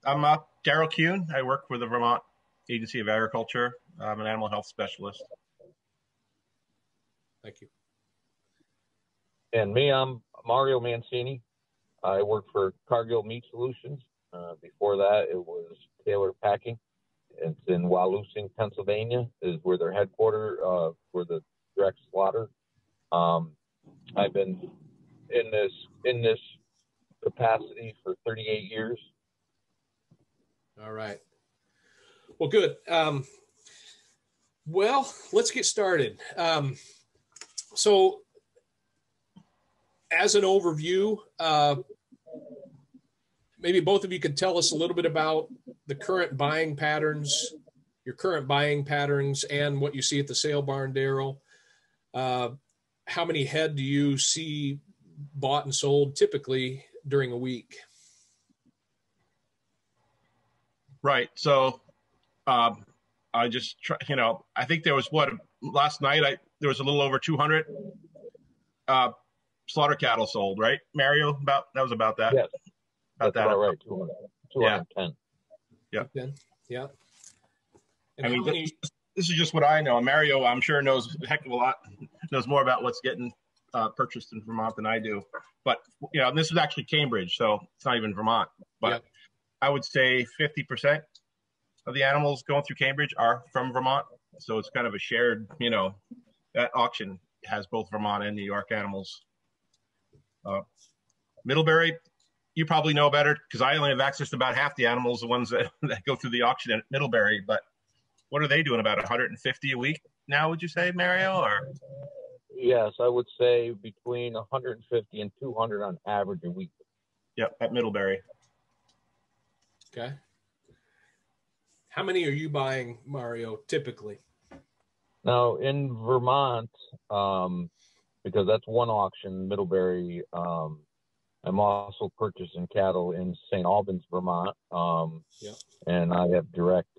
I'm Daryl Kuhn. I work for the Vermont Agency of Agriculture. I'm an animal health specialist. Thank you. And me, I'm Mario Mancini. I work for Cargill Meat Solutions. Before that, it was Taylor Packing. It's in Wahaloosing, Pennsylvania, is where their headquarters for the direct slaughter. I've been in this capacity for 38 years. All right. Well, good. Well, let's get started. So as an overview, maybe both of you could tell us a little bit about the current buying patterns, your current buying patterns, and what you see at the sale barn, Daryl. How many head do you see bought and sold typically during a week? Right. So I just, I think there was last night, there was a little over 200 slaughter cattle sold, right, Mario? That was about that. Yes, about that's about right. 210. Yeah. Yeah. And I mean, this is just what I know. Mario, I'm sure, knows a heck of a lot, knows more about what's getting purchased in Vermont than I do. But, this is actually Cambridge, so it's not even Vermont. But I would say 50% of the animals going through Cambridge are from Vermont. So it's kind of a shared, that auction has both Vermont and New York animals. Middlebury, you probably know better because I only have access to about half the animals, the ones that go through the auction at Middlebury. But what are they doing? About 150 a week now, would you say, Mario? Or yes, I would say between 150 and 200 on average a week. Yep, at Middlebury. Okay. How many are you buying, Mario, typically? Now, in Vermont, because that's one auction, Middlebury, I'm also purchasing cattle in St. Albans, Vermont, and I have direct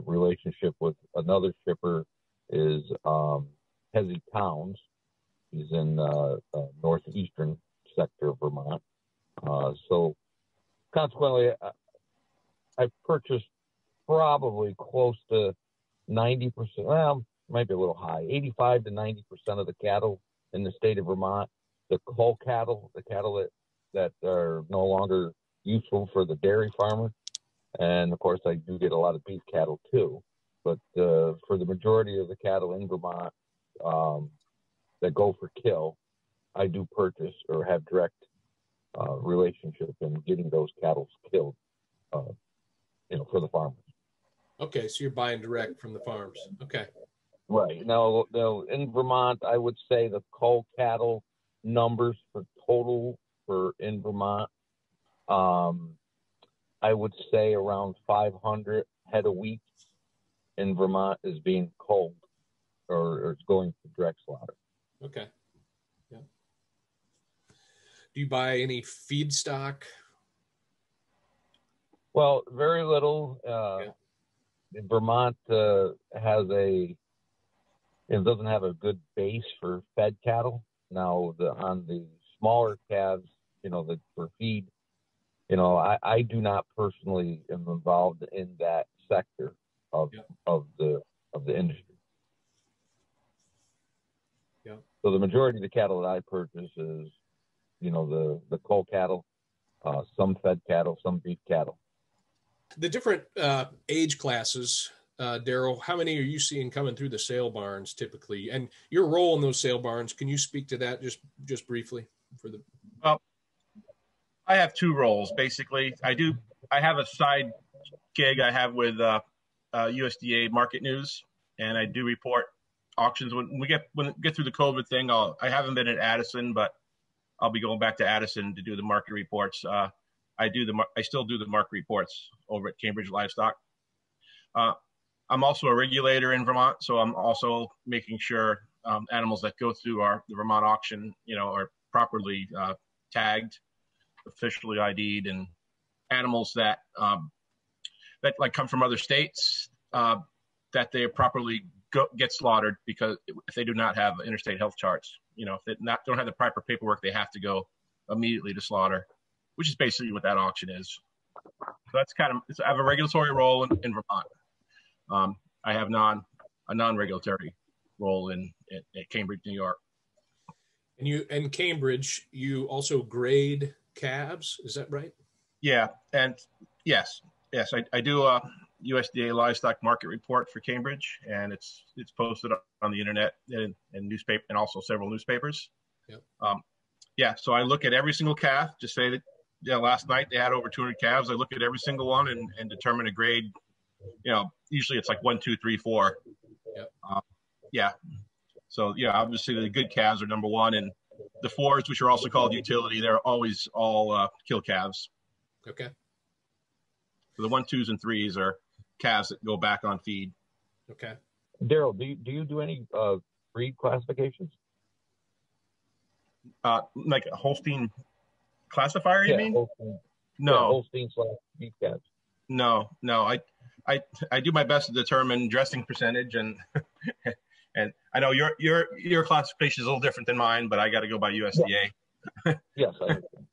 relationship with another shipper is Hezzy Towns. He's in northeastern sector of Vermont. So consequently, I purchased probably close to 90%, well, might be a little high, 85 to 90% of the cattle in the state of Vermont, the cull cattle, the cattle that are no longer useful for the dairy farmer. And of course, I do get a lot of beef cattle too. But for the majority of the cattle in Vermont that go for kill, I do purchase or have direct relationship in getting those cattle killed, for the farmers. Okay, so you're buying direct from the farms. Okay. Right. Now, in Vermont, I would say the cull cattle numbers for total in Vermont, I would say around 500 head a week in Vermont is being culled or it's going to direct slaughter. Okay. Yeah. Do you buy any feedstock? Well, very little. Vermont doesn't have a good base for fed cattle. Now, on the smaller calves, for feed, I do not personally am involved in that sector of the industry. Yeah. So the majority of the cattle that I purchase is, the cull cattle, some fed cattle, some beef cattle. The different age classes, Daryl, how many are you seeing coming through the sale barns typically? And your role in those sale barns, can you speak to that just briefly? Well, I have two roles, basically. I have a side gig I have with USDA Market News, and I do report auctions. When we get through the COVID thing, I haven't been at Addison, but I'll be going back to Addison to do the market reports. I still do the market reports over at Cambridge Livestock. I'm also a regulator in Vermont, so I'm also making sure animals that go through the Vermont auction, are properly tagged, officially ID'd, and animals that come from other states that they properly get slaughtered, because if they do not have interstate health charts, if they don't have the proper paperwork, they have to go immediately to slaughter, which is basically what that auction is. So that's kind of, I have a regulatory role in Vermont. I have a non-regulatory role at Cambridge, New York. And in Cambridge, you also grade calves, is that right? Yeah, and yes, I do a USDA livestock market report for Cambridge, and it's posted on the internet and newspaper, and also several newspapers. Yep. Yeah, so I look at every single calf. Just say that, last night they had over 200 calves. I look at every single one and determine a grade. Usually it's like 1, 2, 3, 4. Yep. Yeah. So obviously the good calves are number one, and the 4s, which are also called utility, they're always all kill calves. Okay. So the 1, 2s, and 3s are calves that go back on feed. Okay. Daryl, do you do any breed classifications? Like a Holstein classifier, you mean? Holstein, no. Yeah, Holstein/beef calves. No. I do my best to determine dressing percentage, and and I know your classification is a little different than mine, but I got to go by USDA. Yes, I understand.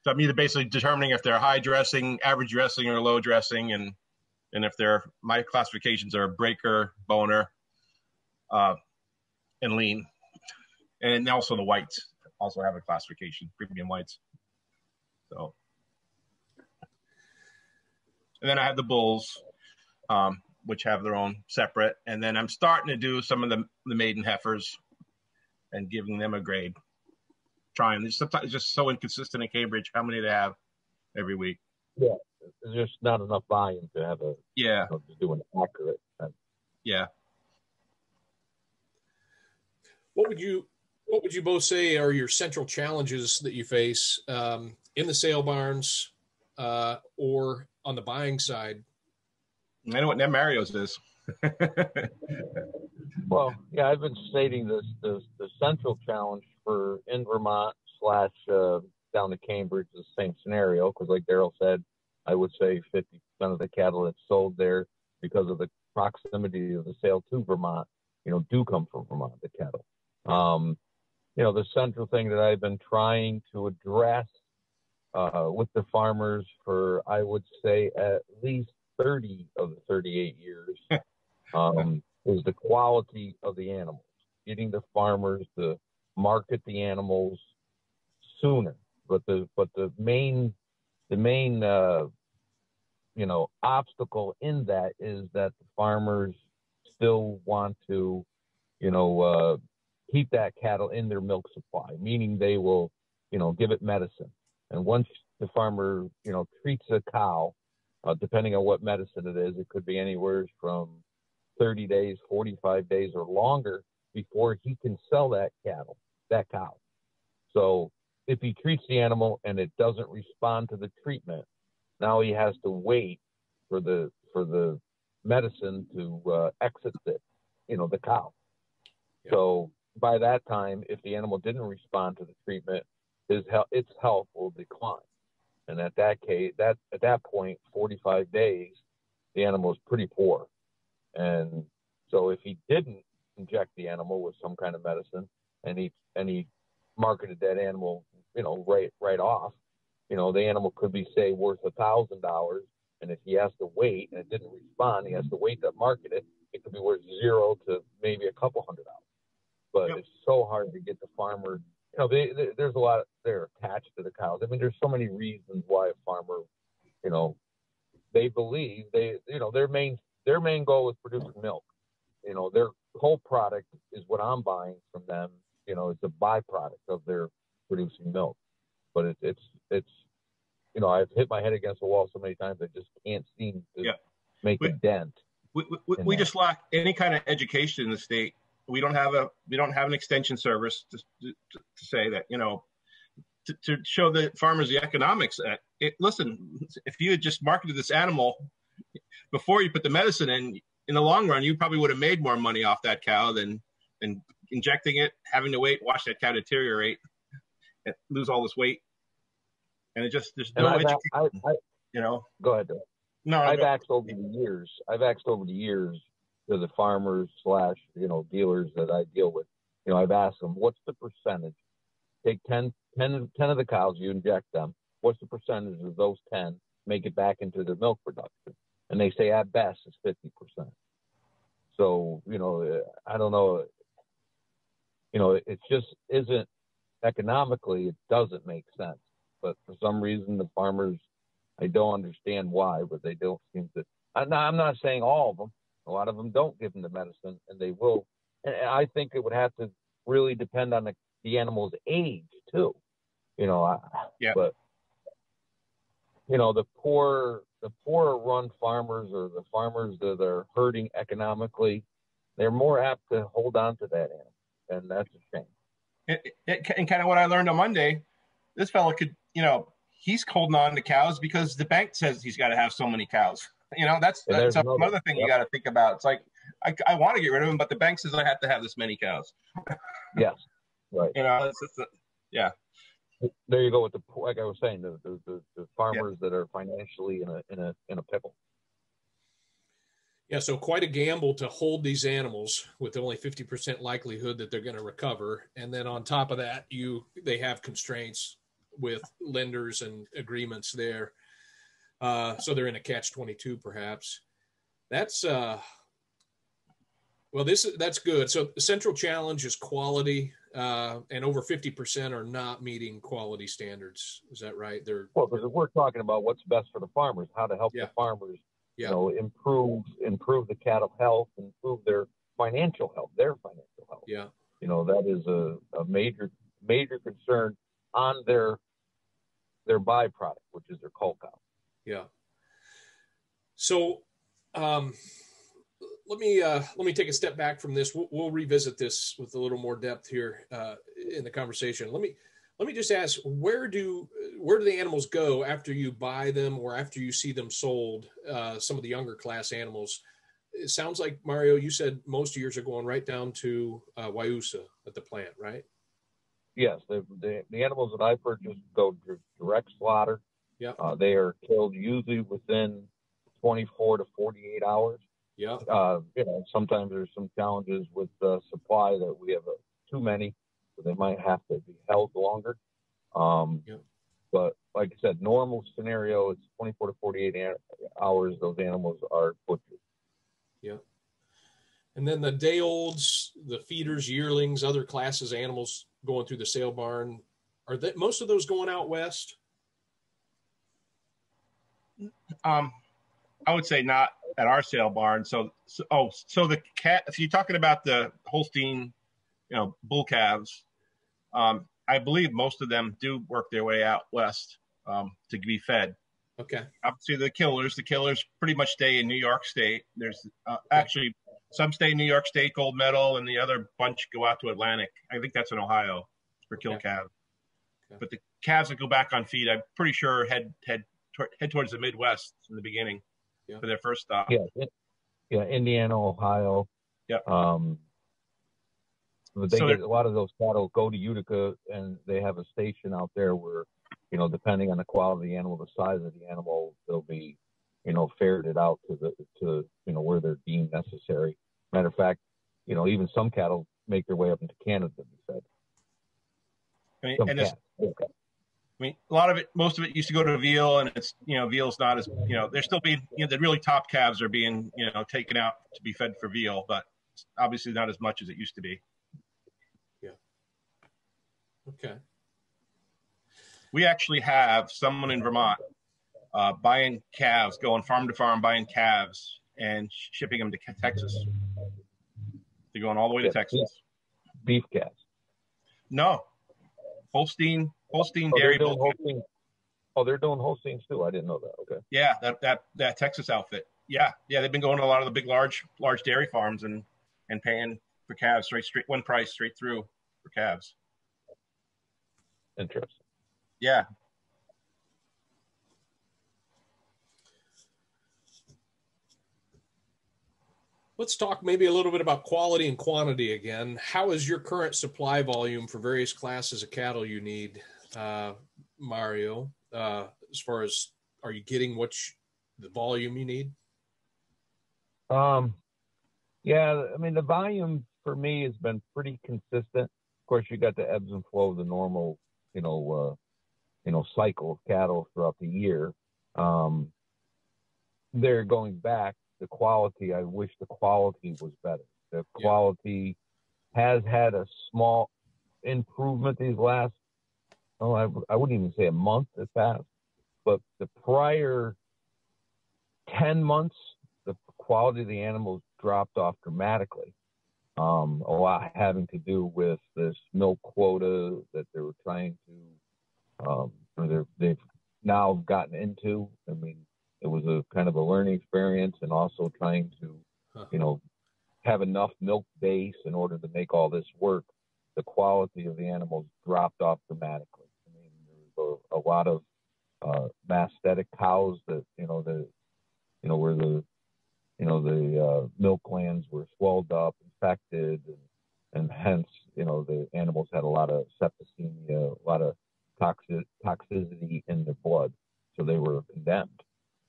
So I'm either basically determining if they're high dressing, average dressing, or low dressing, and if my classifications are breaker, boner, and lean, and also the whites also have a classification, premium whites. So, and then I have the bulls, which have their own separate, and then I'm starting to do some of the maiden heifers and giving them a grade. Trying. Sometimes it's just so inconsistent in Cambridge how many they have every week. Yeah, there's just not enough volume to have to do an accurate. Yeah. What would you both say are your central challenges that you face in the sale barns or on the buying side? I know what Net Mario's is. Well, yeah, I've been stating this. The central challenge in Vermont / down to Cambridge is the same scenario, because like Daryl said, I would say 50% of the cattle that's sold there, because of the proximity of the sale to Vermont, do come from Vermont, the cattle. The central thing that I've been trying to address with the farmers for, I would say, at least 30 of the 38 years is the quality of the animals, getting the farmers to market the animals sooner. But the main obstacle in that is that the farmers still want to keep that cattle in their milk supply, meaning they will give it medicine. And once the farmer treats a cow, depending on what medicine it is, it could be anywhere from 30 days, 45 days, or longer before he can sell that cow. So if he treats the animal and it doesn't respond to the treatment, now he has to wait for the medicine to exit the cow. Yeah. So by that time, if the animal didn't respond to the treatment, its health will decline. And at that point, 45 days, the animal is pretty poor. And so if he didn't inject the animal with some kind of medicine, and he marketed that animal, right off, the animal could be, say, worth $1,000. And if he has to wait and it didn't respond, he has to wait to market it. It could be worth $0 to maybe a couple $100. But It's so hard to get the farmer. There's a lot. They're attached to the cows. I mean, there's so many reasons why a farmer, they believe their main goal is producing milk. Their whole product is what I'm buying from them. It's a byproduct of their producing milk. But it's I've hit my head against the wall so many times I just can't seem to make a dent. We just lack any kind of education in the state. We don't have an extension service to say that, to show the farmers the economics. Listen, if you had just marketed this animal before you put the medicine in the long run, you probably would have made more money off that cow than injecting it, having to wait, watch that cow deteriorate, and lose all this weight. And there's no education. Go ahead. No, I've asked over the years to the farmers / dealers that I deal with. I've asked them, what's the percentage? Take 10 of the cows, you inject them. what's the percentage of those 10 make it back into their milk production? And they say at best it's 50%. So, I don't know, it just isn't economically, it doesn't make sense. But for some reason, the farmers, I don't understand why, but they don't seem to. I'm not saying all of them. A lot of them don't give them the medicine, and they will. And I think it would have to really depend on the animal's age too. Yeah. But the poorer run farmers, or the farmers that are hurting economically, they're more apt to hold on to that animal, and that's a shame. And kind of what I learned on Monday, this fellow could, he's holding on to cows because the bank says he's got to have so many cows. That's another thing you got to think about. It's like, I want to get rid of him, but the bank says I have to have this many cows. Yes, right. It's just yeah. There you go with like I was saying, the farmers that are financially in a pickle. Yeah, so quite a gamble to hold these animals with only 50% likelihood that they're going to recover, and then on top of that, they have constraints with lenders and agreements there, so they're in a catch-22 perhaps. That's that's good. So the central challenge is quality, and over 50% are not meeting quality standards. Is that right? Because we're talking about what's best for the farmers, how to help the farmers, improve the cattle health, improve their financial health. Yeah. That is a major concern on their byproduct, which is their cull cow. Yeah. So, let me take a step back from this. We'll revisit this with a little more depth here in the conversation. Let me just ask, where do the animals go after you buy them or after you see them sold? Some of the younger class animals. It sounds like, Mario, you said most of yours are going right down to Wayusa at the plant, right? Yes, the animals that I purchase go direct slaughter. Yeah. They are killed usually within 24 to 48 hours. Yeah. Sometimes there's some challenges with supply that we have too many, so they might have to be held longer. But like I said, normal scenario, it's 24 to 48 hours. Those animals are butchered. Yeah. And then the day olds, the feeders, yearlings, other classes of animals going through the sale barn, are most of those going out west? I would say not at our sale barn. So the cat. So you're talking about the Holstein, bull calves. I believe most of them do work their way out west to be fed. Okay. Obviously, the killers pretty much stay in New York State. There's actually some stay in New York State, Gold Medal, and the other bunch go out to Atlantic. I think that's in Ohio for kill calves. Okay. But the calves that go back on feed, I'm pretty sure head towards the Midwest in the beginning for their first stop. Yeah, Indiana, Ohio. Yeah. But a lot of those cattle go to Utica, and they have a station out there where, depending on the quality of the animal, the size of the animal, they'll be, ferreted out to where they're deemed necessary. Matter of fact, even some cattle make their way up into Canada to be fed. Most of it used to go to veal, and it's, veal's not as, they're still being, the really top calves are being, taken out to be fed for veal, but obviously not as much as it used to be. Yeah. Okay. We actually have someone in Vermont buying calves, going farm to farm, buying calves and shipping them to Texas. They're going all the way to Texas. Beef calves? No. Holstein dairy bull. They're doing Holsteins too. I didn't know that. Okay. Yeah, that Texas outfit. Yeah. They've been going to a lot of the big, large dairy farms and paying for calves straight one price straight through for calves. Interesting. Yeah. Let's talk maybe a little bit about quality and quantity again. How is your current supply volume for various classes of cattle you need, Mario? As far as, are you getting the volume you need? Yeah, I mean, the volume for me has been pretty consistent. Of course, you got the ebbs and flows, the normal, cycle of cattle throughout the year. They're going back. The quality, I wish the quality was better. The quality has had a small improvement these last, I wouldn't even say a month has passed, but the prior 10 months, the quality of the animals dropped off dramatically. A lot having to do with this milk quota that they were trying to, or they've now gotten into. I mean, it was a kind of a learning experience, and also trying to, have enough milk base in order to make all this work. The quality of the animals dropped off dramatically. I mean, there was a lot of mastitic cows that, where the milk glands were swelled up, infected, and hence, the animals had a lot of septicemia, a lot of toxicity in their blood, so they were condemned.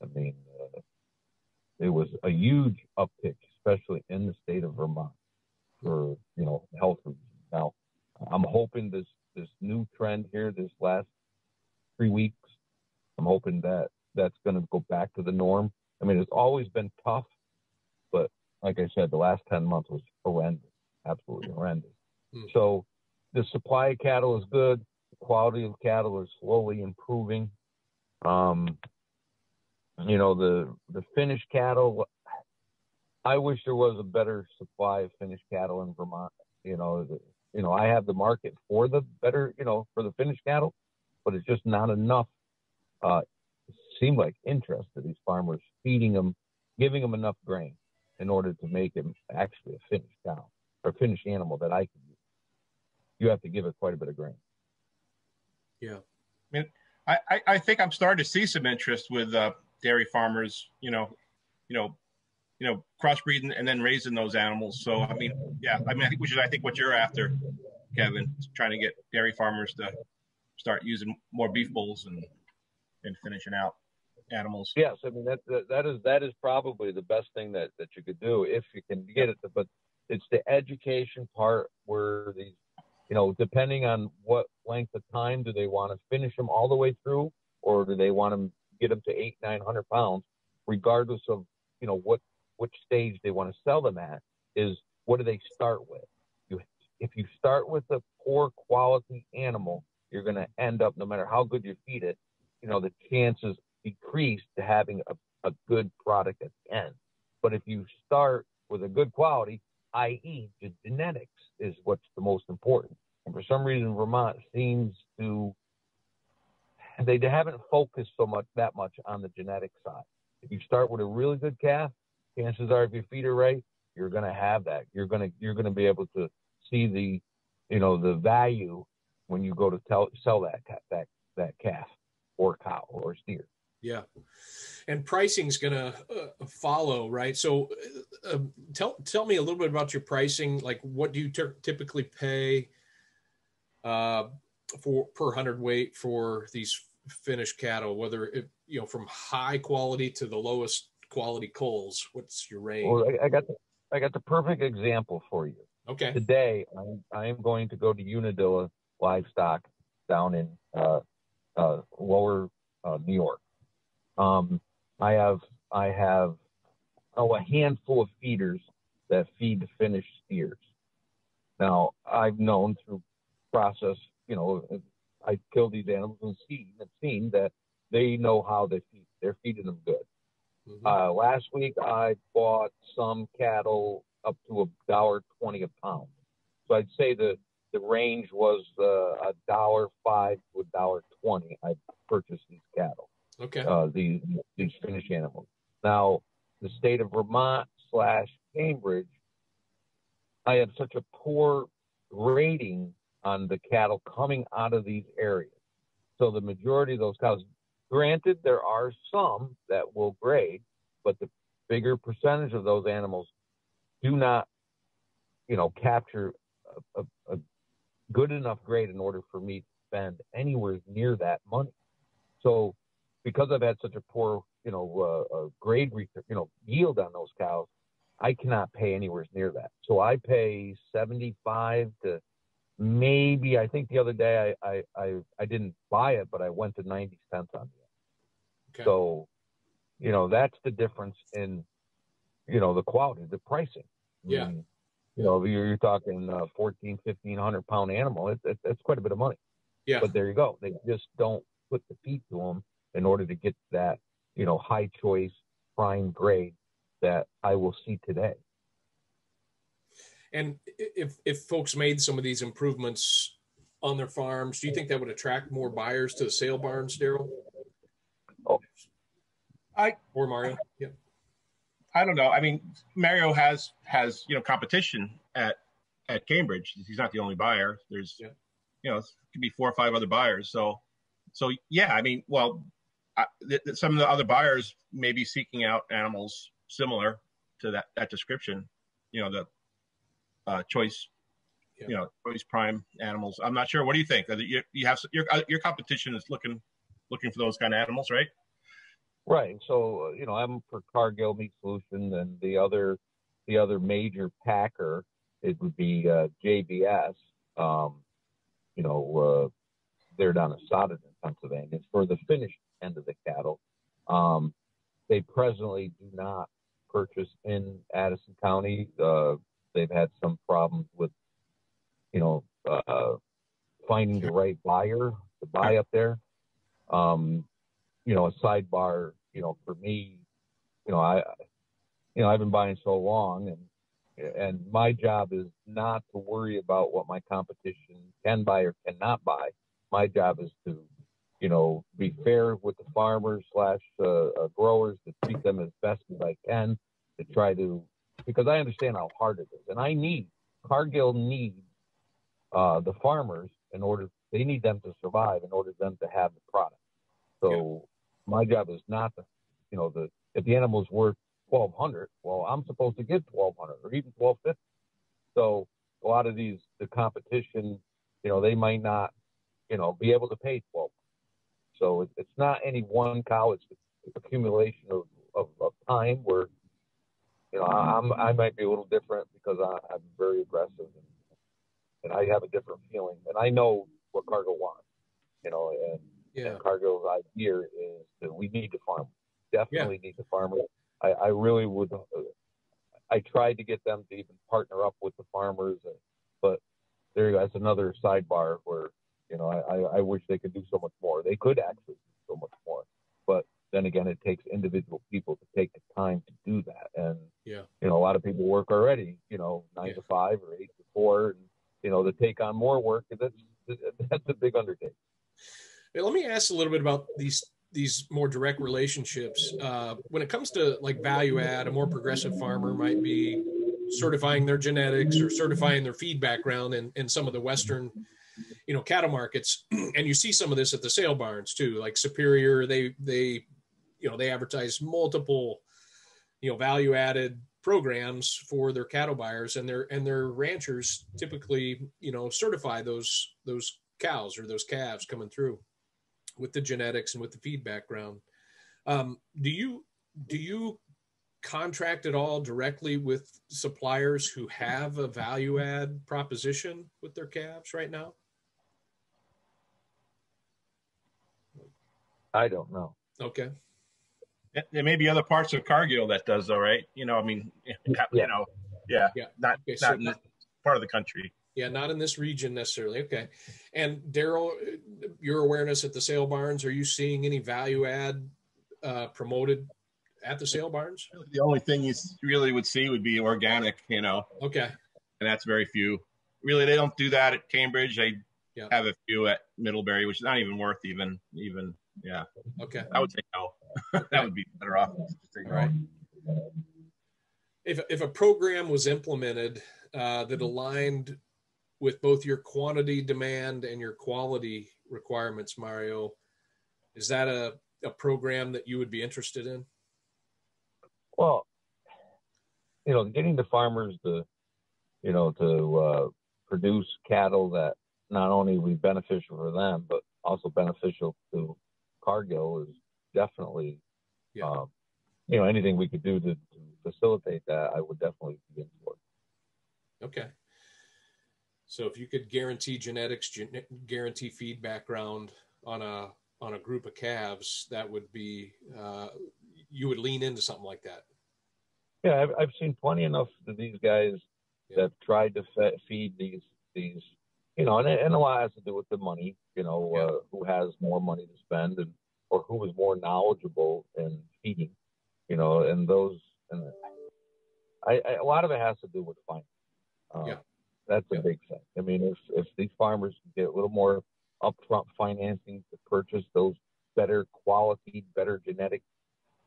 I mean, it was a huge uptick, especially in the state of Vermont, for health reasons. Now, I'm hoping this new trend here, this last 3 weeks, I'm hoping that that's going to go back to the norm. I mean, it's always been tough, but like I said, the last 10 months was horrendous, absolutely horrendous. So the supply of cattle is good. The quality of cattle is slowly improving. The finished cattle, I wish there was a better supply of finished cattle in Vermont. I have the market for the better, for the finished cattle, but it's just not enough. Seem like interest to these farmers, feeding them, giving them enough grain in order to make him actually a finished cow or finished animal that I can use. You have to give it quite a bit of grain. Yeah. I mean, I think I'm starting to see some interest with dairy farmers, crossbreeding and then raising those animals. So, I think what you're after, Kevin, trying to get dairy farmers to start using more beef bulls and finishing out animals. Yes, I mean that is probably the best thing that you could do if you can get it. But it's the education part where these, depending on what length of time, do they want to finish them all the way through, or do they want to get them to 800-900 pounds, regardless of which stage they want to sell them at? Is what do they start with? If you start with a poor quality animal, you're going to end up, no matter how good you feed it, the chances decrease to having a good product at the end. But if you start with a good quality, i.e. the genetics is what's the most important. And for some reason, Vermont seems to, they haven't focused that much on the genetic side. If you start with a really good calf, chances are if you feed her right, you're going to have that. You're going to be able to see the value when you go to sell that calf or cow or steer. Yeah. And pricing's going to follow, right? So tell me a little bit about your pricing. Like, what do you typically pay for per hundredweight for these finished cattle, whether it, from high quality to the lowest quality culls? What's your range? Well, I got the perfect example for you. Okay. Today, I am going to go to Unadilla Livestock down in lower New York. I have a handful of feeders that feed finished steers. Now, I've known through process, I kill these animals and seen that they know how they feed. They're feeding them good. Mm-hmm. Last week, I bought some cattle up to $1.20 a pound. So I'd say the range was $1.05 to $1.20. I purchased these cattle. Okay. These finished animals. Now, the state of Vermont / Cambridge, I have such a poor grading on the cattle coming out of these areas. So the majority of those cows, granted, there are some that will grade, but the bigger percentage of those animals do not, capture a good enough grade in order for me to spend anywhere near that money. So because I've had such a poor, grade, yield on those cows, I cannot pay anywhere near that. So I pay $75 to maybe I think the other day I didn't buy it, but I went to 90 cents on it. Okay. So, that's the difference in, the quality, the pricing. Yeah. I mean, you're talking 1,500 pound animal. It's quite a bit of money. Yeah. But there you go. They just don't put the feed to them in order to get that, high choice prime grade that I will see today. And if folks made some of these improvements on their farms, do you think that would attract more buyers to the sale barns, Daryl? Oh, or Mario? Yeah. I don't know. I mean, Mario has competition at Cambridge. He's not the only buyer. There's it could be 4 or 5 other buyers. So yeah. I mean, well, some of the other buyers may be seeking out animals similar to that description. The choice, choice prime animals. I'm not sure. What do you think? You have your competition is looking for those kind of animals, right? Right. So, I'm for Cargill Meat Solutions, and the other major packer, it would be JBS. They're down in Sodden, Pennsylvania. It's for the finished end of the cattle. They presently do not purchase in Addison County. They've had some problems with, finding the right buyer to buy up there. A sidebar, for me, I've been buying so long, and my job is not to worry about what my competition can buy or cannot buy. My job is to, be fair with the farmers / growers, to treat them as best as I can, to try to, because I understand how hard it is. And Cargill needs the farmers they need them to survive in order for them to have the product. So my job is not to, if the animal's worth $1,200, well, I'm supposed to get $1,200 or even $1,250. So a lot of the competition, they might not, be able to pay $1,200. So it's not any one cow; it's the accumulation of time where, I might be a little different because I'm very aggressive and I have a different feeling, and I know what Cargill wants, and Cargill's idea is that we need the farmer. Definitely need the farmer. I really would. I tried to get them to even partner up with the farmers, but there you go. That's another sidebar where, I wish they could do so much more. They could actually do so much more, but then again, it takes individual people to take the time to do that. And, a lot of people work already, 9 to 5 or 8 to 4, and, to take on more work, that's a big undertaking. Hey, let me ask a little bit about these more direct relationships. When it comes to like value add, a more progressive farmer might be certifying their genetics or certifying their feed background in some of the Western, cattle markets. And you see some of this at the sale barns too, like Superior, they advertise multiple, value added programs for their cattle buyers, and their ranchers typically, certify those cows or those calves coming through with the genetics and with the feed background. Do you contract at all directly with suppliers who have a value add proposition with their calves right now? I don't know. Okay. There may be other parts of Cargill that does, though, right? Not in this part of the country. Yeah, not in this region necessarily. Okay. And Daryl, your awareness at the sale barns, are you seeing any value add promoted at the sale barns? The only thing you really would see would be organic, Okay. And that's very few. Really, they don't do that at Cambridge. They have a few at Middlebury, which is not even worth even. Yeah. Okay. I would say no. That would be better off. Right. If a program was implemented that aligned with both your quantity demand and your quality requirements, Mario, is that a program that you would be interested in? Well, getting the farmers to produce cattle that not only will be beneficial for them, but also beneficial to Cargill is definitely, anything we could do to facilitate that, I would definitely be in for it. Okay. So if you could guarantee genetics, guarantee feed background on a group of calves, that would be you would lean into something like that. Yeah, I've seen plenty enough of these guys Yeah. that tried to feed these, you know, and a lot has to do with the money, you know, Yeah. who has more money to spend or who is more knowledgeable in feeding, you know, and those, and a lot of it has to do with finance. Yeah. That's a Yeah. big thing. I mean, if these farmers get a little more upfront financing to purchase those better quality, better genetic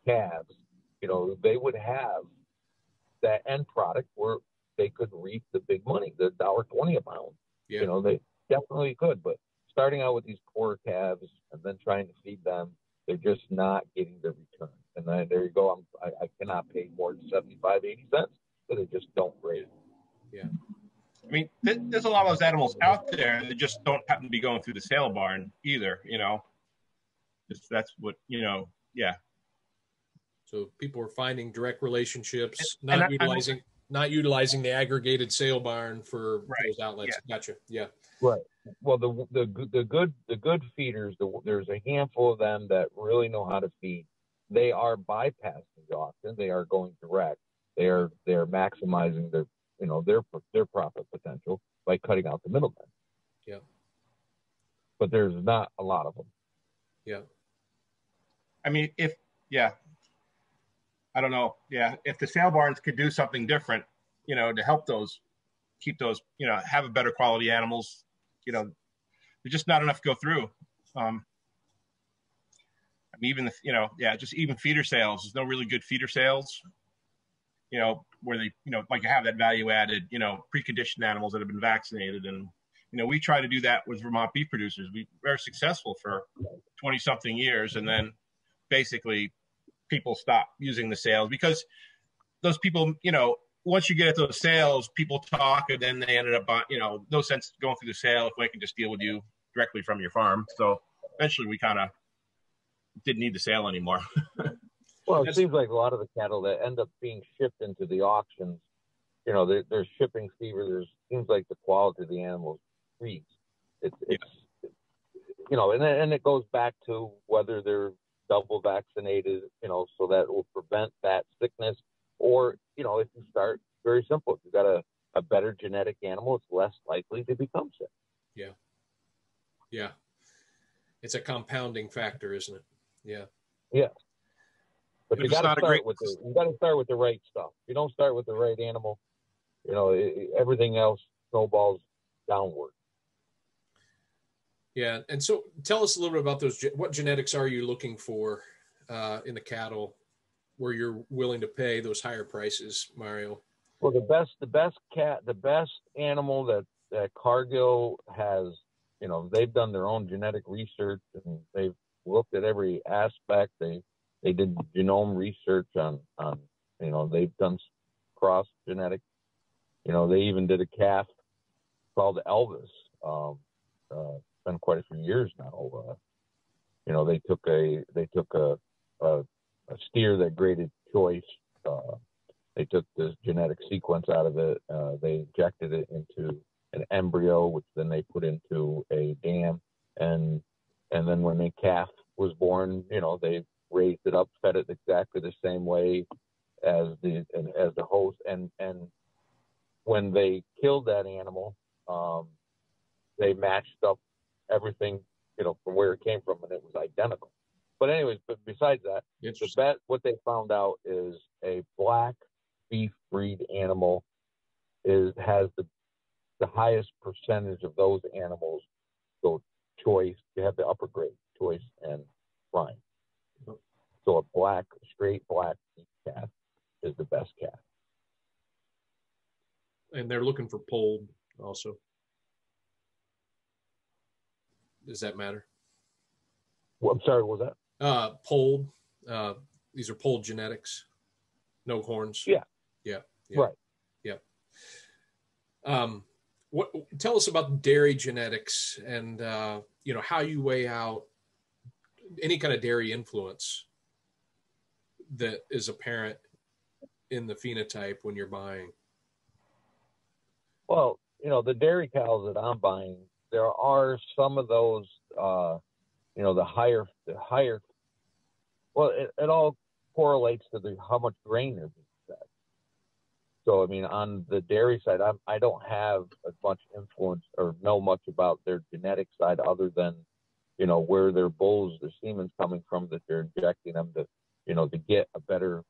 calves, you know, they would have that end product where they could reap the big money, the $1.20 a pound. Yeah. You know, they definitely could. But starting out with these poor calves and then trying to feed them, they're just not getting the return. And then there you go. I cannot pay more than 75, 80 cents, so they just don't raise. Yeah. I mean, there's a lot of those animals out there that just don't happen to be going through the sale barn either, you know. That's what, you know, yeah. So people are finding direct relationships, And not utilizing the aggregated sale barn for Right. those outlets. Yeah. Gotcha. Yeah. Right. Well, the good feeders, there's a handful of them that really know how to feed. They are bypassing the auction. They are going direct. They're maximizing their profit potential by cutting out the middlemen. Yeah. But there's not a lot of them. Yeah. I mean, I don't know. Yeah. If the sale barns could do something different, you know, to help keep those, you know, have a better quality animals, you know, there's just not enough to go through. I mean, even just even feeder sales. There's no really good feeder sales, you know, where they, you know, like have that value added, you know, preconditioned animals that have been vaccinated. And, you know, we try to do that with Vermont beef producers. We were successful for 20 something years. And then basically people stop using the sales because those people, you know, once you get at those sales, people talk and then they ended up, you know, no sense going through the sale if we can just deal with you directly from your farm. So eventually we kind of didn't need the sale anymore. Well, it seems like a lot of the cattle that end up being shipped into the auctions, you know, there's shipping fever. Seems like the quality of the animals freeze. It's you know, and it goes back to whether they're double vaccinated, you know, so that will prevent that sickness. Or, you know, if you start very simple, if you've got a better genetic animal, it's less likely to become sick. Yeah. Yeah. It's a compounding factor, isn't it? Yeah. Yeah. But you got to start with the right stuff. If you don't start with the right animal, you know, everything else snowballs downward. Yeah. And so tell us a little bit about those. What genetics are you looking for in the cattle where you're willing to pay those higher prices, Mario? Well, the best animal that Cargill has, you know, they've done their own genetic research and they've looked at every aspect. They did genome research on, you know, they've done cross genetics. You know, they even did a calf called Elvis. Been quite a few years now. You know, they took a steer that graded choice. They took the genetic sequence out of it. They injected it into an embryo, which then they put into a dam, and then when the calf was born, you know, they raised it up, fed it exactly the same way as the host, and when they killed that animal, they matched up everything, you know, from where it came from, and it was identical. But anyways, but besides that, what they found out is a black beef breed animal has the highest percentage of those animals go choice. You have the upper grade choice and prime. So a straight black beef calf is the best calf. And they're looking for polled also. Does that matter? Well, I'm sorry, what was that? Polled. These are polled genetics. No horns. Yeah. Right. Yeah. Tell us about dairy genetics and you know, how you weigh out any kind of dairy influence that is apparent in the phenotype when you're buying. Well, the dairy cows that I'm buying, there are some of those, the higher, well, it all correlates to how much grain they're being fed. So, I mean, on the dairy side, I don't have as much influence or know much about their genetic side other than, where their bulls, their semen's coming from that they're injecting them to get a better,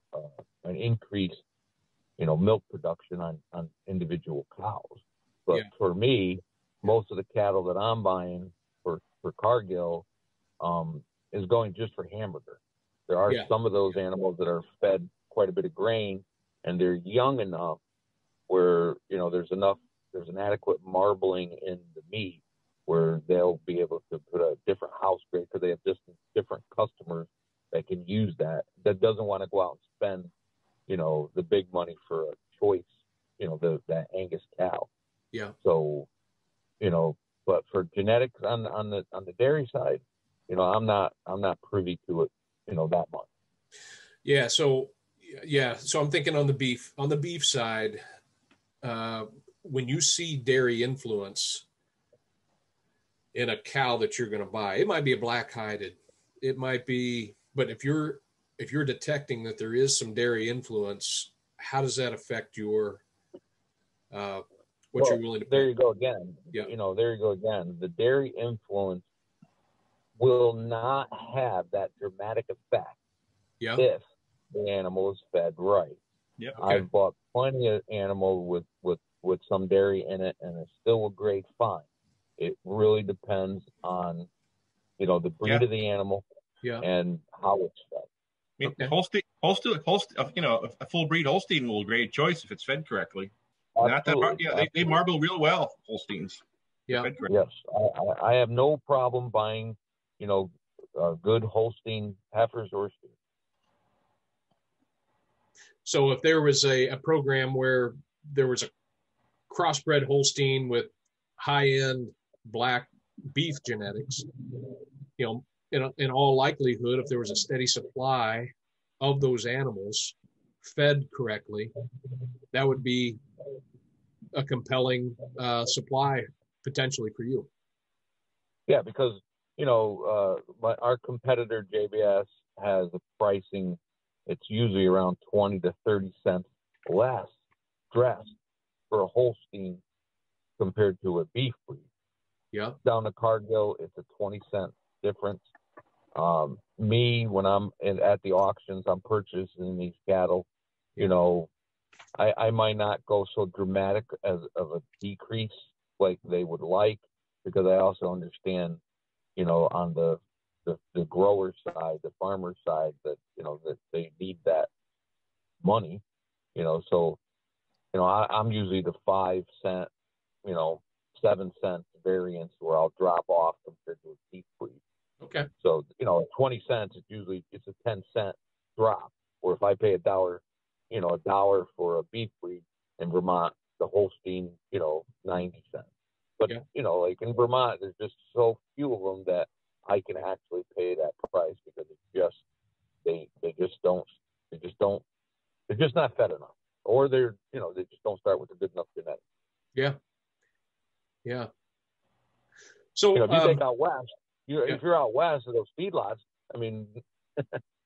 an increased, milk production on individual cows. But for me, most of the cattle that I'm buying for Cargill is going just for hamburger. There are some of those animals that are fed quite a bit of grain, and they're young enough where, there's an adequate marbling in the meat where they'll be able to put a different house grade because they have just different customers that can use that doesn't want to go out and spend, the big money for a choice, that Angus cow. Yeah. So, but for genetics on the dairy side, I'm not privy to it, that much. Yeah. So I'm thinking on the beef side, when you see dairy influence in a cow that you're going to buy, it might be a black hided, it might be, but if you're detecting that there is some dairy influence, how does that affect your, you're willing to pay? There you go again. Yeah. There you go again. The dairy influence will not have that dramatic effect if the animal is fed right. Yeah. Okay. I've bought plenty of animal with some dairy in it, and it's still a great find. It really depends on, the breed of the animal and how it's fed. I mean, Holstein, a full breed Holstein will be a great choice if it's fed correctly. Absolutely. They marble real well, Holsteins. Yeah. Yes, I have no problem buying, good Holstein heifers or steers. So if there was a program where there was a crossbred Holstein with high-end black beef genetics, in all likelihood, if there was a steady supply of those animals fed correctly, that would be a compelling supply potentially for you. Yeah, because, our competitor JBS has a pricing. It's usually around 20 to 30 cents less dressed for a Holstein compared to a beef breed. Yeah. Down to Cargill, it's a 20-cent difference. When I'm at the auctions, I'm purchasing these cattle. I might not go so dramatic of a decrease like they would like, because I also understand, on the grower side, the farmer side, that that they need that money. So I'm usually the 5 cent, 7 cent variance where I'll drop off compared to a beef breed. Okay. So, 20 cents, it's a 10-cent drop. Or if I pay $1, $1 for a beef breed in Vermont, the Holstein, 90 cents. But, like in Vermont, there's just so few of them that I can actually pay that price, because it's just, they're just not fed enough. Or they just don't start with a good enough genetics. Yeah. Yeah. So if you take out west, if you're out west of those feedlots, I mean,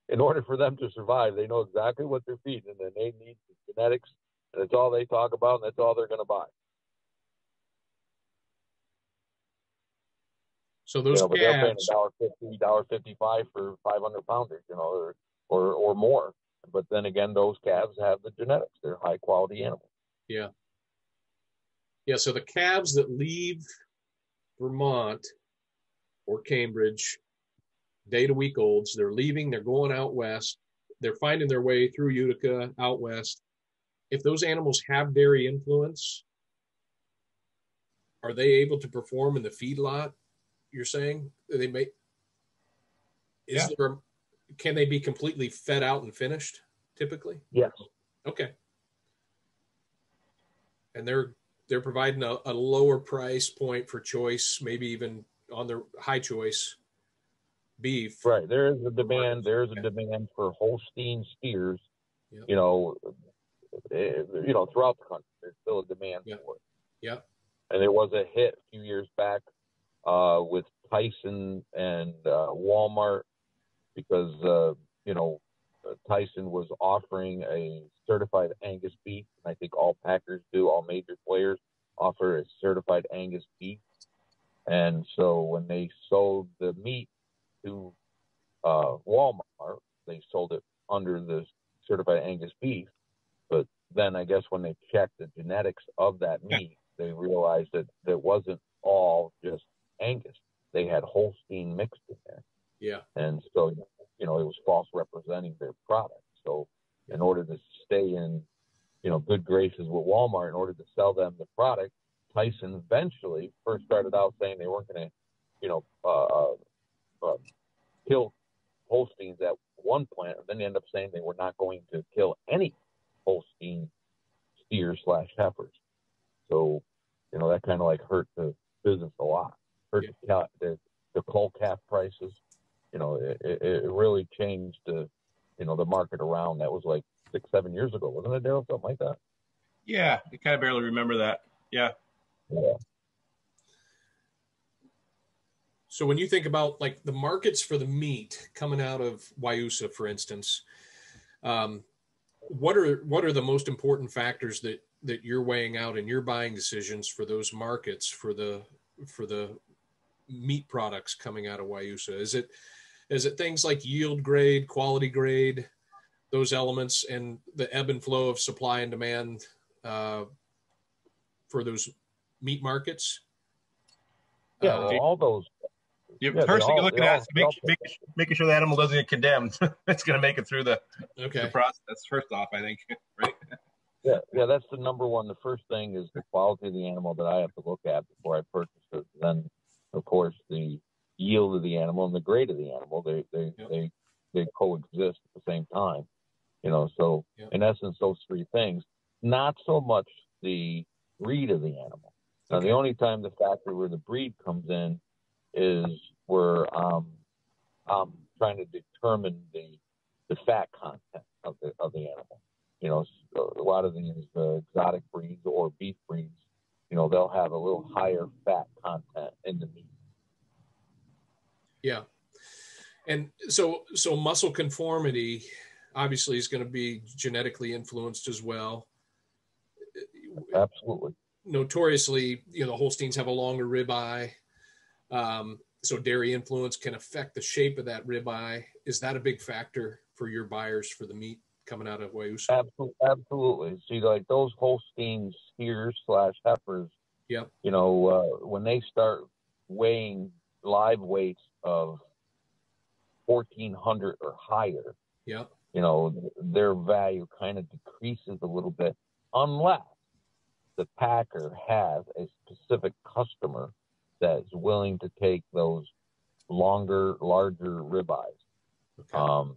in order for them to survive, they know exactly what they're feeding, and they need the genetics, and that's all they talk about, and that's all they're going to buy. So those but they're paying calves, $1.50, $1.55 for 500 pounders, or more. But then again, those calves have the genetics; they're high quality animals. Yeah. Yeah. So the calves that leave Vermont or Cambridge, day to week olds, they're leaving, they're going out west, they're finding their way through Utica out west. If those animals have dairy influence, are they able to perform in the feedlot? You're saying they may? Can they be completely fed out and finished typically? Yes. Okay. And they're providing a lower price point for choice, maybe even on their high choice beef. Right. There is a demand. There is a demand for Holstein steers. Yep. Throughout the country, there's still a demand for it. Yep. And there was a hit a few years back with Tyson and Walmart because, Tyson was offering a certified Angus beef. And I think all packers do, all major players offer a certified Angus beef. And so when they sold the meat to Walmart, they sold it under the certified Angus beef. But then I guess when they checked the genetics of that meat, they realized that it wasn't all just Angus. They had Holstein mixed in there. Yeah. And so, it was false representing their product. So in order to stay in, good graces with Walmart, in order to sell them the product, Tyson eventually first started out saying they weren't going to, kill Holsteins at one plant, and then they ended up saying they were not going to kill any Holstein steers/heifers. So, that kind of like hurt the business a lot. Hurt the cull calf prices. It really changed the market around. That was like 6-7 years ago, wasn't it, Daryl? Something like that. Yeah, I kind of barely remember that. Yeah. Yeah. So when you think about like the markets for the meat coming out of Wayusa, for instance, what are the most important factors that you're weighing out in your buying decisions for those markets for the meat products coming out of Wayusa? Is it things like yield grade, quality grade, those elements, and the ebb and flow of supply and demand for those meat markets? Yeah, all those. First thing you're looking at is making sure the animal doesn't get condemned. It's going to make it through the process. That's first off, I think, right? Yeah, that's the number one. The first thing is the quality of the animal that I have to look at before I purchase it. Then, of course, the yield of the animal and the grade of the animal. They coexist at the same time. So in essence, those three things. Not so much the breed of the animal. Now, the only time the factor where the breed comes in is where I'm trying to determine the fat content of the animal. A lot of these exotic breeds or beef breeds, they'll have a little higher fat content in the meat. Yeah. And so muscle conformity obviously is going to be genetically influenced as well. Absolutely. Notoriously, the Holsteins have a longer ribeye. So dairy influence can affect the shape of that ribeye. Is that a big factor for your buyers for the meat coming out of Wayusa? Absolutely. See, like those Holstein steers/heifers, when they start weighing live weights of 1,400 or higher, their value kind of decreases a little bit unless the packer has a specific customer that's willing to take those longer, larger ribeyes. Okay.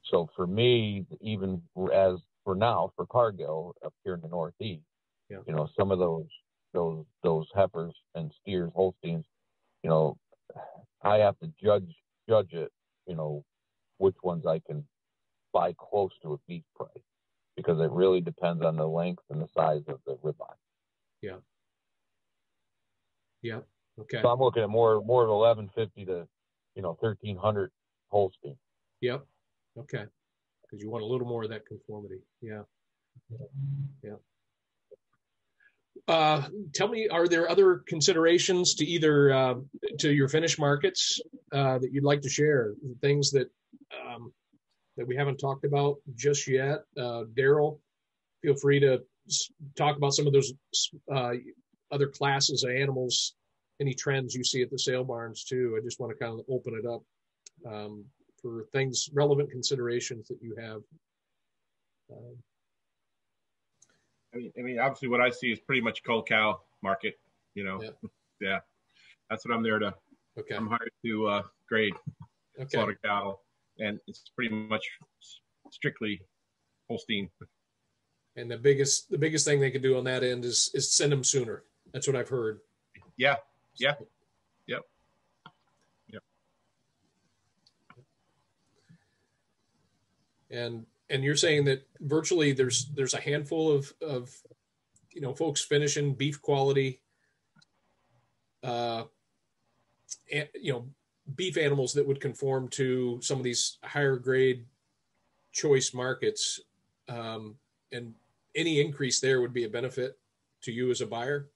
So for me, even as for now, for Cargill up here in the Northeast, some of those heifers and steers, Holsteins, I have to judge it, which ones I can buy close to a beef price, because it really depends on the length and the size of the ribeye. Yeah. Yeah. Okay. So I'm looking at more of 1,150 to 1,300 Holstein. Yep. Okay. Because you want a little more of that conformity. Yeah. Yeah. Tell me, are there other considerations to either to your finished markets that you'd like to share? Things that we haven't talked about just yet. Daryl, feel free to talk about some of those other classes of animals. Any trends you see at the sale barns too? I just want to kind of open it up for things, relevant considerations that you have. I mean, obviously, what I see is pretty much cull cow market. Yeah, that's what I'm there to. Okay. I'm hired to grade slaughter cattle, and it's pretty much strictly Holstein. And the biggest thing they could do on that end is send them sooner. That's what I've heard. Yeah. And you're saying that virtually there's a handful of folks finishing beef quality beef animals that would conform to some of these higher grade choice markets, and any increase there would be a benefit to you as a buyer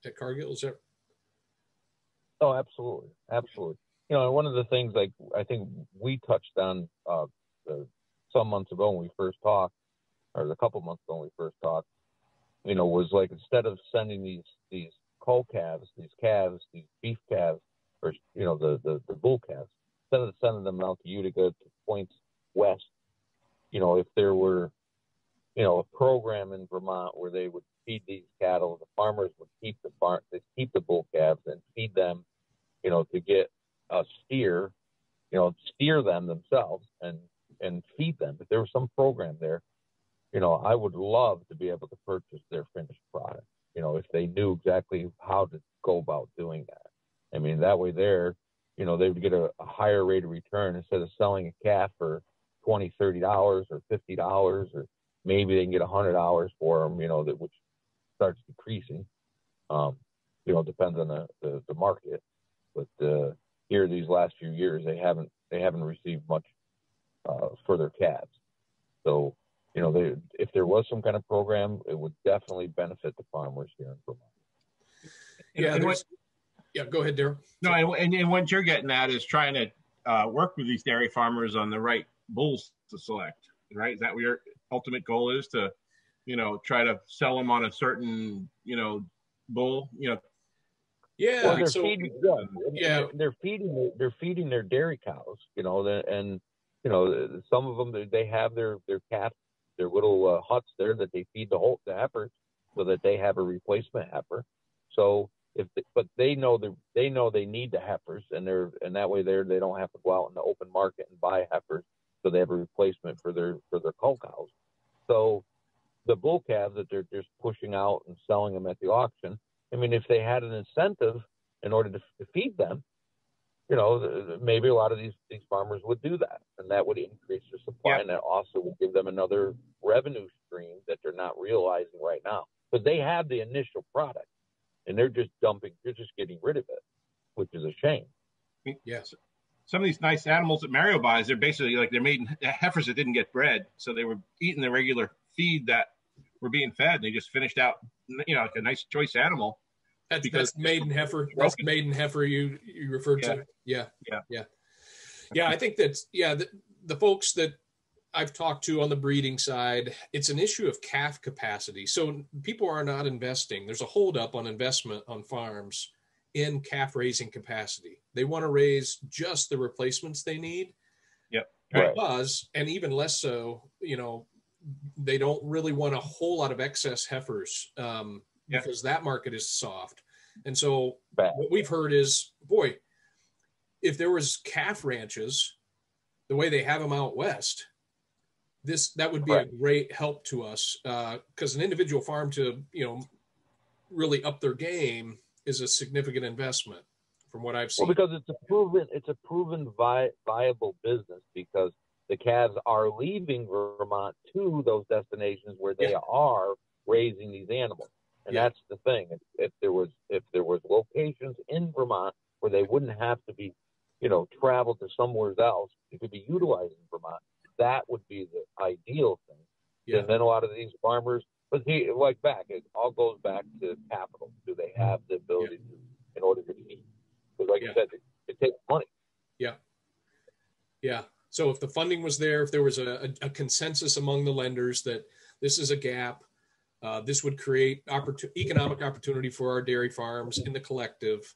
at Cargill. Is that? Oh, absolutely, absolutely. One of the things, like, I think we touched on some months ago when we first talked, or a couple months ago when we first talked, was like, instead of sending these cull calves, these beef calves, or the bull calves, instead of sending them out to Utica, to points west, if there were a program in Vermont where they would feed these cattle, the farmers would keep the bull calves and feed them, to get a steer them themselves and feed them. If there was some program there, I would love to be able to purchase their finished product, if they knew exactly how to go about doing that. I mean, that way they would get a higher rate of return instead of selling a calf for $20, $30 or $50, or maybe they can get $100 for them, which starts decreasing. Depends on the market. But here these last few years, they haven't received much for their calves. So, if there was some kind of program, it would definitely benefit the farmers here in Vermont. Yeah, go ahead, Darryl. No, and what you're getting at is trying to work with these dairy farmers on the right bulls to select, right? Is that what your ultimate goal is, to, try to sell them on a certain, bull, Yeah. Well, they're feeding their dairy cows, and some of them, they have their calf, their little huts there that they feed the heifers, so that they have a replacement heifer. So but they know they need the heifers, and that way they don't have to go out in the open market and buy heifers, so they have a replacement for their cull cows. So the bull calves that they're just pushing out and selling them at the auction, I mean, if they had an incentive in order to feed them, maybe a lot of these farmers would do that, and that would increase their supply, and that also would give them another revenue stream that they're not realizing right now. But they have the initial product, and they're just getting rid of it, which is a shame. Yes. Some of these nice animals that Mario buys, they're basically like they're made heifers that didn't get bred, so they were eating the regular feed that were being fed, and they just finished out, like a nice choice animal. That's maiden heifer. That's maiden heifer you referred to. Yeah. I think that's the folks that I've talked to on the breeding side, it's an issue of calf capacity. So people are not investing. There's a holdup on investment on farms in calf raising capacity. They want to raise just the replacements they need. Yep. Because, and even less so, they don't really want a whole lot of excess heifers because that market is soft. And so what we've heard is, boy, if there was calf ranches the way they have them out west, that would be a great help to us, because an individual farm to, really up their game is a significant investment from what I've seen. Well, because it's a proven viable business, because the calves are leaving Vermont to those destinations where they are raising these animals. And that's the thing. If there was locations in Vermont where they wouldn't have to be, travel to somewhere else, it could be utilized in Vermont. That would be the ideal thing. Yeah. And then a lot of these farmers, it all goes back to capital. Do they have the ability to, in order to feed? Because like you said, it takes money. Yeah. So if the funding was there, if there was a consensus among the lenders that this is a gap, this would create economic opportunity for our dairy farms in the collective.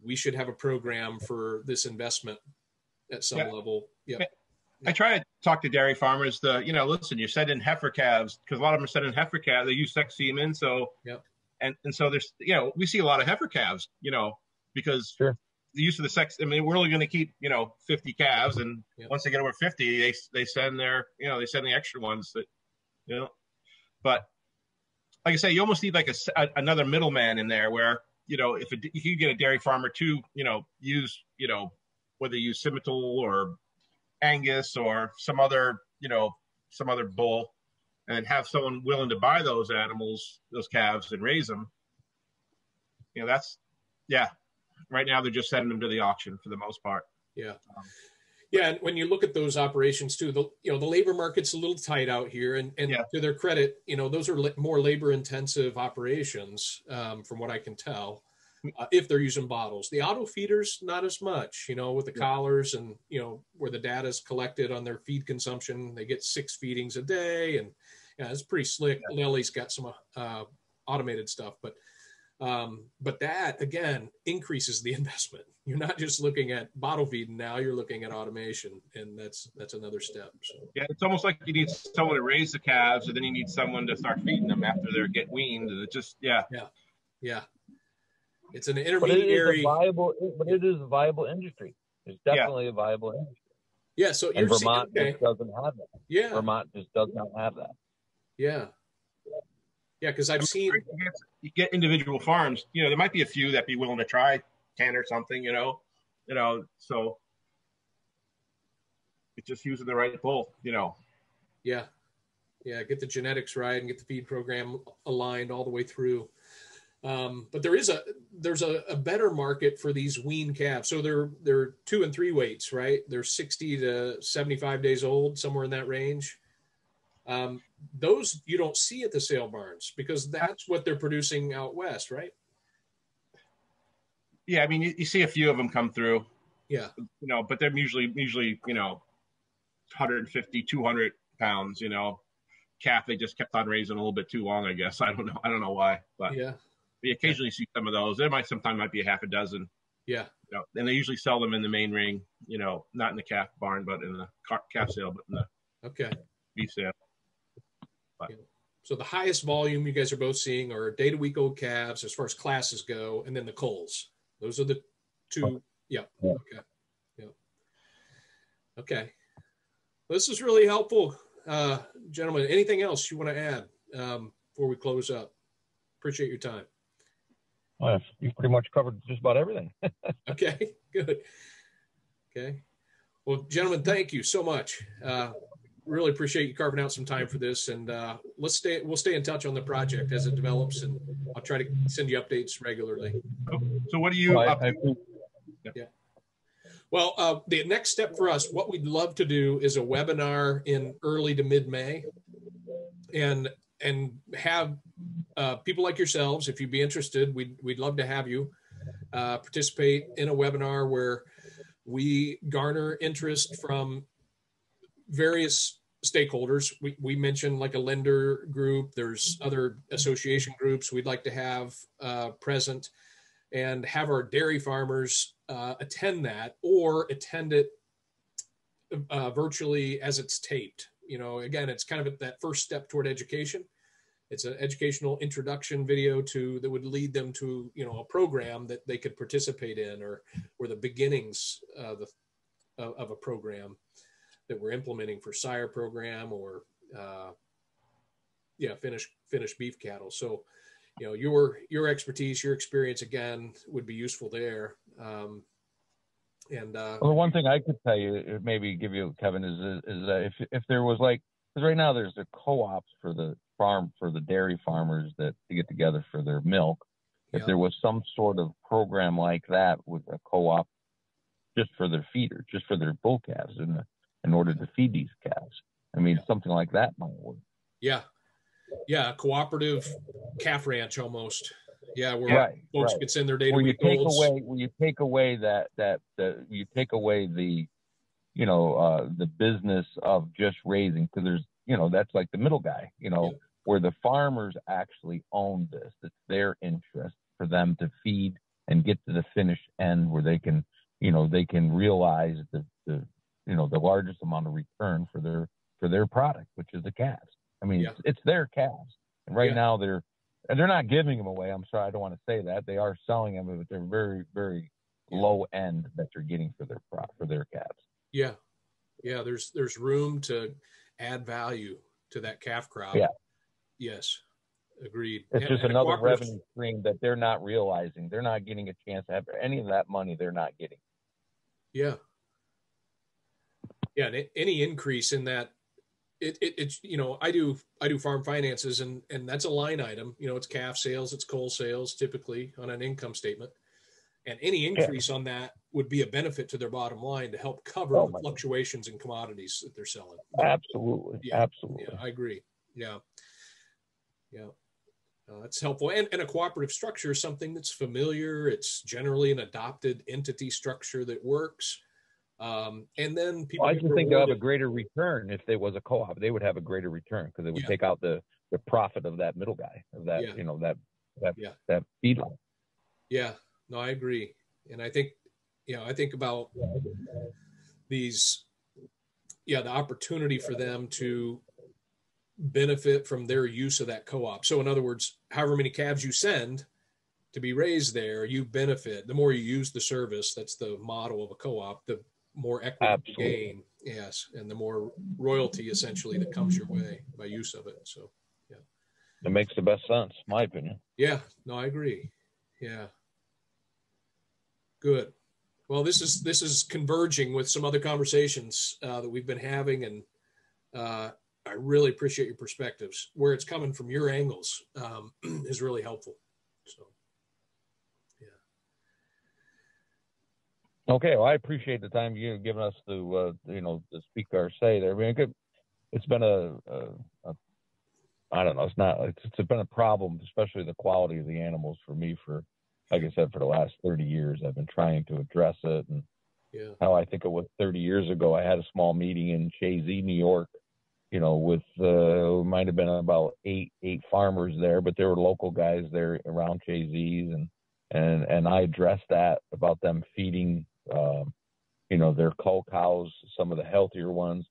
We should have a program for this investment at some level. Yeah. I try to talk to dairy farmers. Listen, you're setting heifer calves, because a lot of them are setting heifer calves. They use sex semen, so and so there's we see a lot of heifer calves, because the use of the sex. I mean, we're only going to keep 50 calves, and once they get over 50, they send their they send the extra ones that But like I say, you almost need like another middleman in there, where if you get a dairy farmer to use whether you use Simmental or Angus or some other bull, and have someone willing to buy those animals, those calves, and raise them. That's Yeah. Right now, they're just sending them to the auction for the most part. Yeah. Yeah, and when you look at those operations too, the labor market's a little tight out here, and Yeah. to their credit, those are more labor intensive operations, from what I can tell. If they're using bottles, the auto feeders not as much. With the collars and where the data is collected on their feed consumption, they get 6 feedings a day, and it's pretty slick. Yeah. Lily's got some automated stuff, but that again increases the investment. You're not just looking at bottle feeding now; you're looking at automation, and that's another step. So. Yeah, it's almost like you need someone to raise the calves, and then you need someone to start feeding them after they get weaned. And it just yeah. It's an intermediary. But it is a viable industry. It's definitely a viable industry. Yeah. So and Vermont just doesn't have that. Yeah. Vermont just does not have that. Yeah. Yeah, because I've seen you get individual farms. There might be a few that be willing to try 10 or something. So it's just using the right bull. Yeah, get the genetics right and get the feed program aligned all the way through. But there's a better market for these wean calves. So they're 2 and 3 weights, right? They're 60 to 75 days old, somewhere in that range. Those you don't see at the sale barns because that's what they're producing out west, right? Yeah, I mean, you see a few of them come through. Yeah. But they're usually 150, 200 pounds. Calf they just kept on raising a little bit too long, I guess. I don't know why, but yeah, we occasionally see some of those. There might be a half a dozen. Yeah. And they usually sell them in the main ring. Not in the calf barn, but in the calf sale, but in the beef sale. Yeah. So the highest volume you guys are both seeing are day-to-week-old calves as far as classes go, and then the culls. Those are the 2. Yeah. Okay. Yeah. Okay. Well, this is really helpful, gentlemen. Anything else you want to add before we close up? Appreciate your time. Well, you've pretty much covered just about everything. Okay. Good. Okay. Well, gentlemen, thank you so much. Really appreciate you carving out some time for this, and we'll stay in touch on the project as it develops, and I'll try to send you updates regularly. So what do you Yeah. Well, the next step for us, what we'd love to do is a webinar in early to mid-May, and have people like yourselves, if you'd be interested, we'd love to have you participate in a webinar where we garner interest from various stakeholders. We mentioned like a lender group. There's other association groups we'd like to have present, and have our dairy farmers attend that or attend it virtually as it's taped. Again, it's kind of that first step toward education. It's an educational introduction video that would lead them to, a program that they could participate in, or the beginnings of a program that we're implementing for sire program or finished beef cattle. So, your expertise, your experience again would be useful there. Well, the one thing I could tell you, maybe give you, Kevin, is that if there was because right now there's the co-ops for the dairy farmers that to get together for their milk. If there was some sort of program like that with a co-op just for their feeders, just for their bull calves in order to feed these calves, I mean, something like that might work. Yeah, cooperative calf ranch almost. Yeah, where folks could send their data. Where you take away the business of just raising, because there's that's like the middle guy, where the farmers actually own this. It's their interest for them to feed and get to the finished end where they can realize the largest amount of return for their product, which is the calves. I mean, it's their calves, and right now they're not giving them away. I'm sorry, I don't want to say that. They are selling them, but they're very, very low end that they're getting for their calves. Yeah. There's room to add value to that calf crop. Yeah. Yes. Agreed. It's just another revenue stream that they're not realizing. They're not getting a chance to have any of that money. They're not getting. Yeah. Yeah. And any increase in that, it's I do farm finances, and that's a line item. It's calf sales, it's coal sales, typically on an income statement. And any increase on that would be a benefit to their bottom line to help cover the fluctuations in commodities that they're selling. Absolutely. Yeah, Absolutely. Yeah, I agree. Yeah. Yeah. That's helpful. And a cooperative structure is something that's familiar. It's generally an adopted entity structure that works. And then people. I just think they'll have a greater return if there was a co-op. They would have a greater return because they would take out the profit of that middle guy, of that that feedlot. Yeah, no, I agree. And I think, I think about these, the opportunity for them to benefit from their use of that co-op. So in other words, however many calves you send to be raised there, you benefit. The more you use the service, that's the model of a co-op, the more equity you gain. Yes. And the more royalty essentially that comes your way by use of it. So, yeah. It makes the best sense, in my opinion. Yeah, no, I agree. Yeah. Good. Well, this is converging with some other conversations that we've been having, and I really appreciate your perspectives. Where it's coming from your angles is really helpful. So, yeah. Okay. Well, I appreciate the time you've given us to to speak our say there. I mean, it's been I don't know. It's been a problem, especially the quality of the animals for me like I said, for the last 30 years. I've been trying to address it. And how I think it was 30 years ago, I had a small meeting in Chazy, New York, with might have been about eight farmers there, but there were local guys there around Chazy's, and I addressed that about them feeding, their cull cows, some of the healthier ones,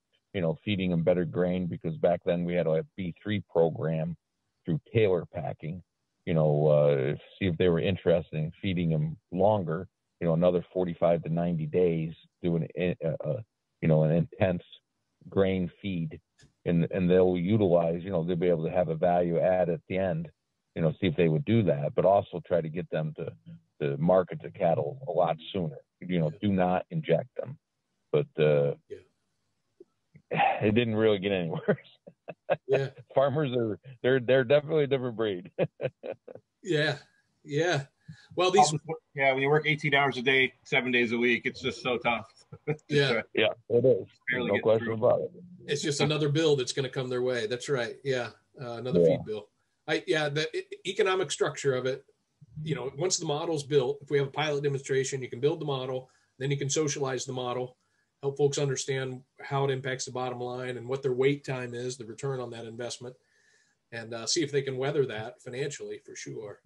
feeding them better grain, because back then we had a B3 program through Taylor Packing, see if they were interested in feeding them longer, another 45 to 90 days, doing an intense grain feed, and they'll utilize, they'll be able to have a value add at the end, see if they would do that, but also try to get them to market to cattle a lot sooner. Do not inject them. But it didn't really get any worse. Yeah. Farmers they're definitely a different breed. Yeah. Well, when you work 18 hours a day, 7 days a week, it's just so tough. Yeah, it is. No question about it. It's just another bill that's going to come their way. That's right. Yeah. Another feed bill. The economic structure of it, once the model's built, if we have a pilot demonstration, you can build the model, then you can socialize the model, help folks understand how it impacts the bottom line and what their wait time is, the return on that investment, and see if they can weather that financially, for sure.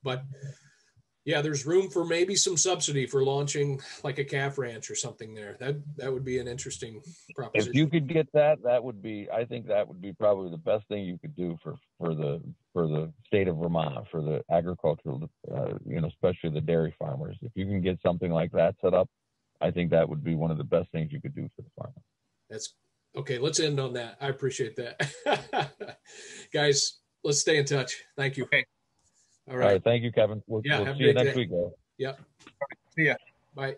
But there's room for maybe some subsidy for launching like a calf ranch or something there. That would be an interesting proposition. If you could get that, I think that would be probably the best thing you could do for the state of Vermont, for the agricultural, especially the dairy farmers. If you can get something like that set up, I think that would be one of the best things you could do for the farmer. That's okay. Let's end on that. I appreciate that. Guys, let's stay in touch. Thank you. Okay. All right. Thank you, Kevin. We'll see you next week, guys. Yep. See ya. Bye.